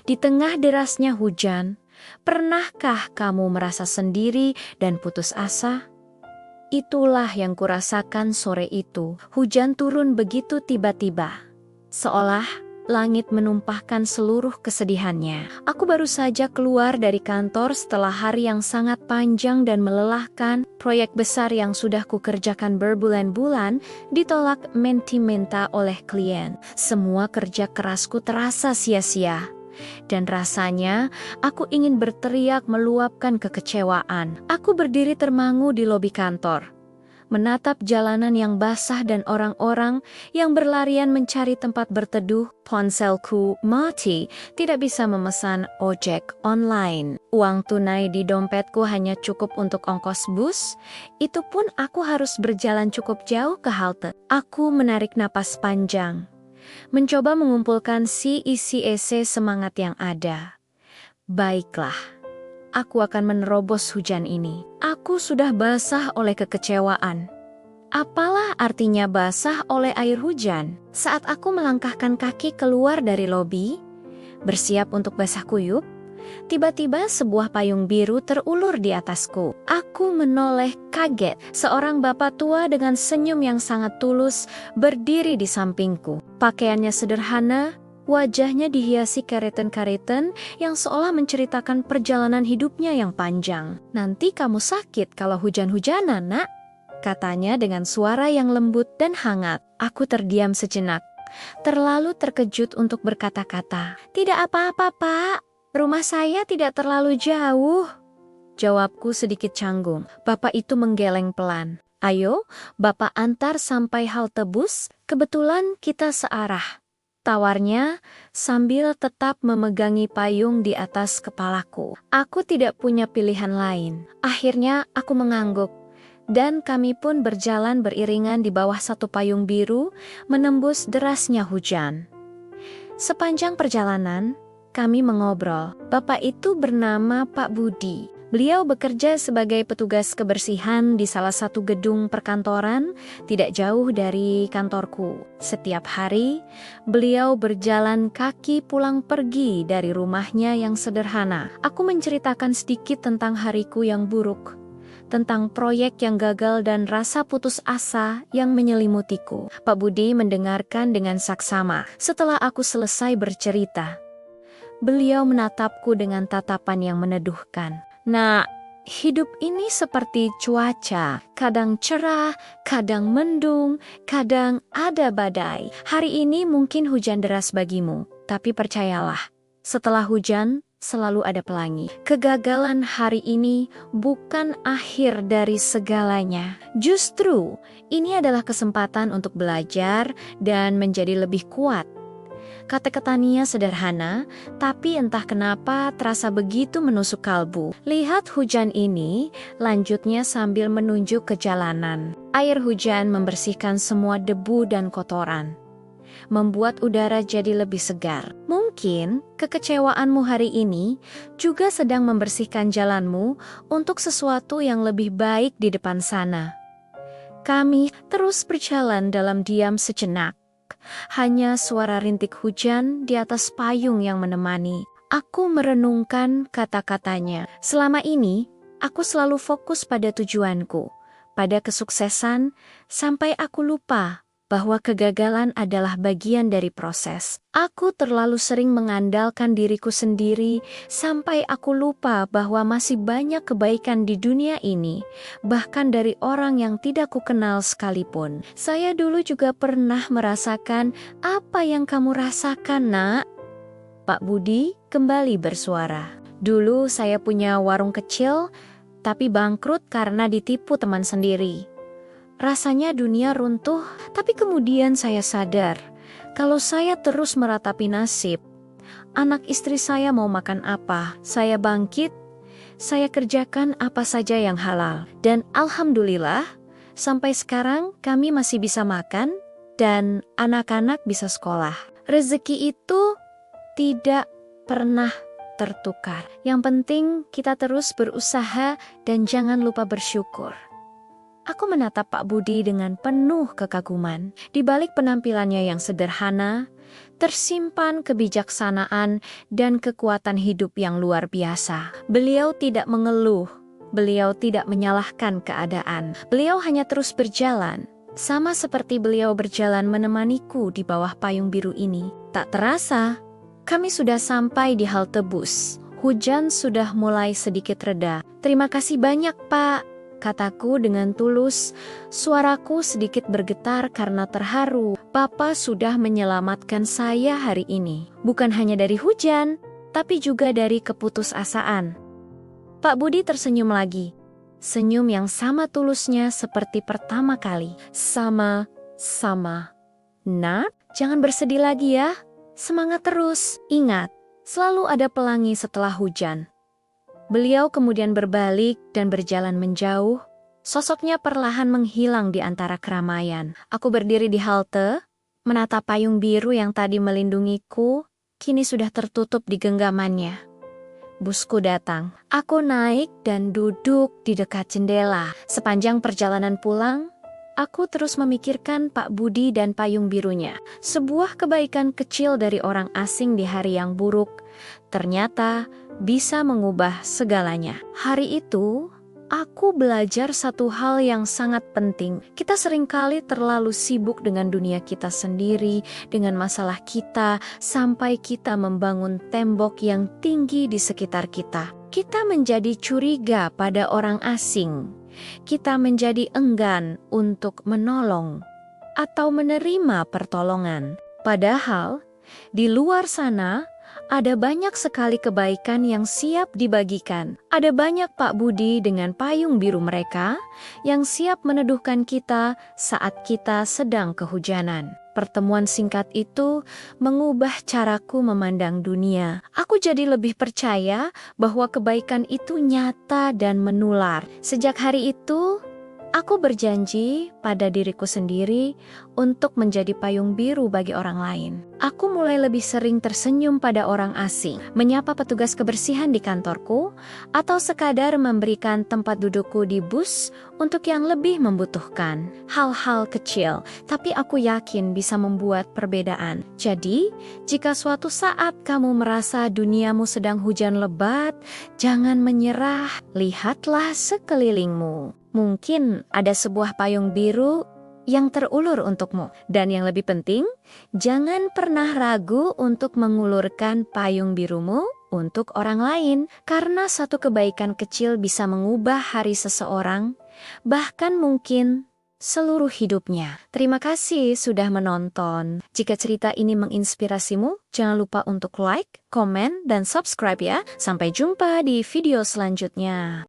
Di tengah derasnya hujan, pernahkah kamu merasa sendiri dan putus asa? Itulah yang kurasakan sore itu. Hujan turun begitu tiba-tiba, seolah langit menumpahkan seluruh kesedihannya. Aku baru saja keluar dari kantor setelah hari yang sangat panjang dan melelahkan. Proyek besar yang sudah kukerjakan berbulan-bulan ditolak menti-menta oleh klien. Semua kerja kerasku terasa sia-sia. Dan rasanya aku ingin berteriak meluapkan kekecewaan. Aku berdiri termangu di lobi kantor, menatap jalanan yang basah dan orang-orang yang berlarian mencari tempat berteduh. Ponselku mati, tidak bisa memesan ojek online. Uang tunai di dompetku hanya cukup untuk ongkos bus. Itu pun aku harus berjalan cukup jauh ke halte. Aku menarik napas panjang, mencoba mengumpulkan isi semangat yang ada. Baiklah, aku akan menerobos hujan ini. Aku sudah basah oleh kekecewaan. Apalah artinya basah oleh air hujan? Saat aku melangkahkan kaki keluar dari lobi, bersiap untuk basah kuyup, tiba-tiba sebuah payung biru terulur di atasku. Aku menoleh kaget. Seorang bapak tua dengan senyum yang sangat tulus berdiri di sampingku. Pakaiannya sederhana, wajahnya dihiasi karetan-karetan yang seolah menceritakan perjalanan hidupnya yang panjang. "Nanti kamu sakit kalau hujan-hujanan, Nak," katanya dengan suara yang lembut dan hangat. Aku terdiam sejenak, terlalu terkejut untuk berkata-kata. "Tidak apa-apa, Pak. Rumah saya tidak terlalu jauh," jawabku sedikit canggung. Bapak itu menggeleng pelan. "Ayo, Bapak antar sampai halte bus, kebetulan kita searah," tawarnya sambil tetap memegangi payung di atas kepalaku. Aku tidak punya pilihan lain. Akhirnya aku mengangguk, dan kami pun berjalan beriringan di bawah satu payung biru, menembus derasnya hujan. Sepanjang perjalanan, kami mengobrol. Bapak itu bernama Pak Budi. Beliau bekerja sebagai petugas kebersihan di salah satu gedung perkantoran tidak jauh dari kantorku. Setiap hari, beliau berjalan kaki pulang pergi dari rumahnya yang sederhana. Aku menceritakan sedikit tentang hariku yang buruk, tentang proyek yang gagal dan rasa putus asa yang menyelimutiku. Pak Budi mendengarkan dengan saksama. Setelah aku selesai bercerita, beliau menatapku dengan tatapan yang meneduhkan. "Nah, hidup ini seperti cuaca, kadang cerah, kadang mendung, kadang ada badai. Hari ini mungkin hujan deras bagimu, tapi percayalah, setelah hujan selalu ada pelangi. Kegagalan hari ini bukan akhir dari segalanya. Justru, ini adalah kesempatan untuk belajar dan menjadi lebih kuat." Kata-katanya sederhana, tapi entah kenapa terasa begitu menusuk kalbu. "Lihat hujan ini," lanjutnya sambil menunjuk ke jalanan. "Air hujan membersihkan semua debu dan kotoran, membuat udara jadi lebih segar. Mungkin kekecewaanmu hari ini juga sedang membersihkan jalanmu untuk sesuatu yang lebih baik di depan sana." Kami terus berjalan dalam diam sejenak. Hanya suara rintik hujan di atas payung yang menemani. Aku merenungkan kata-katanya. Selama ini, aku selalu fokus pada tujuanku, pada kesuksesan, sampai aku lupa bahwa kegagalan adalah bagian dari proses. Aku terlalu sering mengandalkan diriku sendiri sampai aku lupa bahwa masih banyak kebaikan di dunia ini, bahkan dari orang yang tidak kukenal sekalipun. "Saya dulu juga pernah merasakan apa yang kamu rasakan, Nak," Pak Budi kembali bersuara. "Dulu saya punya warung kecil, tapi bangkrut karena ditipu teman sendiri. Rasanya dunia runtuh, tapi kemudian saya sadar kalau saya terus meratapi nasib. Anak istri saya mau makan apa, saya bangkit, saya kerjakan apa saja yang halal. Dan alhamdulillah, sampai sekarang kami masih bisa makan dan anak-anak bisa sekolah. Rezeki itu tidak pernah tertukar. Yang penting kita terus berusaha dan jangan lupa bersyukur." Aku menatap Pak Budi dengan penuh kekaguman. Di balik penampilannya yang sederhana, tersimpan kebijaksanaan dan kekuatan hidup yang luar biasa. Beliau tidak mengeluh, beliau tidak menyalahkan keadaan. Beliau hanya terus berjalan, sama seperti beliau berjalan menemaniku di bawah payung biru ini. Tak terasa, kami sudah sampai di halte bus. Hujan sudah mulai sedikit reda. "Terima kasih banyak, Pak," kataku dengan tulus. Suaraku sedikit bergetar karena terharu. "Bapak sudah menyelamatkan saya hari ini. Bukan hanya dari hujan, tapi juga dari keputusasaan." Pak Budi tersenyum lagi. Senyum yang sama tulusnya seperti pertama kali. Sama-sama. "Nak, jangan bersedih lagi ya. Semangat terus. Ingat, selalu ada pelangi setelah hujan." Beliau kemudian berbalik dan berjalan menjauh. Sosoknya perlahan menghilang di antara keramaian. Aku berdiri di halte, menatap payung biru yang tadi melindungiku, kini sudah tertutup di genggamannya. Busku datang. Aku naik dan duduk di dekat jendela. Sepanjang perjalanan pulang, aku terus memikirkan Pak Budi dan payung birunya. Sebuah kebaikan kecil dari orang asing di hari yang buruk ternyata bisa mengubah segalanya. Hari itu, aku belajar satu hal yang sangat penting. Kita seringkali terlalu sibuk dengan dunia kita sendiri, dengan masalah kita, sampai kita membangun tembok yang tinggi di sekitar kita. Kita menjadi curiga pada orang asing. Kita menjadi enggan untuk menolong atau menerima pertolongan. Padahal, di luar sana, ada banyak sekali kebaikan yang siap dibagikan. Ada banyak Pak Budi dengan payung biru mereka yang siap meneduhkan kita saat kita sedang kehujanan. Pertemuan singkat itu mengubah caraku memandang dunia. Aku jadi lebih percaya bahwa kebaikan itu nyata dan menular. Sejak hari itu, aku berjanji pada diriku sendiri untuk menjadi payung biru bagi orang lain. Aku mulai lebih sering tersenyum pada orang asing, menyapa petugas kebersihan di kantorku, atau sekadar memberikan tempat dudukku di bus untuk yang lebih membutuhkan. Hal-hal kecil, tapi aku yakin bisa membuat perbedaan. Jadi, jika suatu saat kamu merasa duniamu sedang hujan lebat, jangan menyerah, lihatlah sekelilingmu. Mungkin ada sebuah payung biru yang terulur untukmu. Dan yang lebih penting, jangan pernah ragu untuk mengulurkan payung birumu untuk orang lain. Karena satu kebaikan kecil bisa mengubah hari seseorang, bahkan mungkin seluruh hidupnya. Terima kasih sudah menonton. Jika cerita ini menginspirasimu, jangan lupa untuk like, komen, dan subscribe ya. Sampai jumpa di video selanjutnya.